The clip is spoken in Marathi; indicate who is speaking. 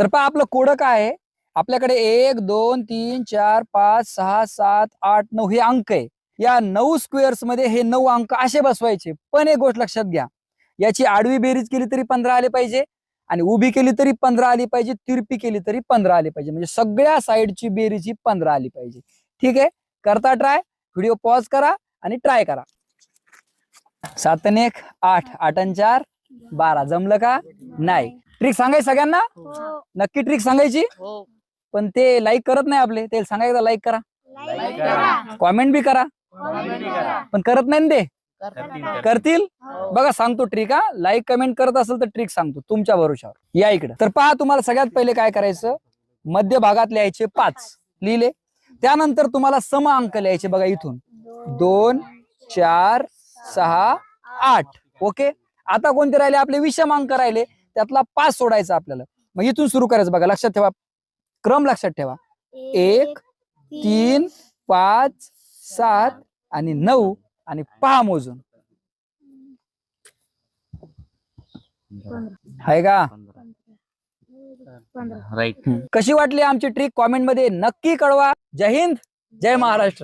Speaker 1: तर पहा आपलं कोड काय आहे, आपल्याकडे 1 2 3 4 5 6 7 8 9 हे अंक आहे. या 9 स्क्वेअर्स मध्ये हे 9 अंक असे बसवायचे. पण एक गोष्ट लक्षात घ्या, याची आडवी बेरीज केली तरी 15 आले पाहिजे आणि उभी केली तरी 15 आली पाहिजे, तिरपी केली तरी 15 आली पाहिजे. म्हणजे सगळ्या साईडची बेरीज ही 15 आली पाहिजे. ठीक आहे, करता ट्राय. व्हिडिओ पॉज करा आणि ट्राय करा. 7 आणि 1 8, 8 आणि 4 12. जमलं का? नाही. ट्रिक सांगायची सगळ्यांना? नक्की ट्रिक सांगायची. पण ते लाईक करत नाही आपले. ते सांगायचं लाईक करा, कॉमेंट बी करा, पण करत नाही ना ते. करतील बघा, सांगतो ट्रिक. लाईक कमेंट करत असेल तर ट्रिक सांगतो तुमच्या भरोशावर. या इकडे. तर पहा, तुम्हाला सगळ्यात पहिले काय करायचं, मध्य भागात लिहायचे 5 लिहिले. त्यानंतर तुम्हाला सम अंक लिहायचे बघा, इथून 2 4 6 8. ओके, आता कोणते राहिले आपले? विषम अंक राहिले, त्यातला 5 सोडायचा आपल्याला. मग इथून सुरू करायचं बघा. लक्षात ठेवा, क्रम लक्षात ठेवा. 1 3 5 7 आणि 9 आणि 5 मोजून. आहे का?
Speaker 2: राईट.
Speaker 1: कशी वाटली आमची ट्रिक? कॉमेंट मध्ये नक्की कळवा. जय हिंद, जय महाराष्ट्र.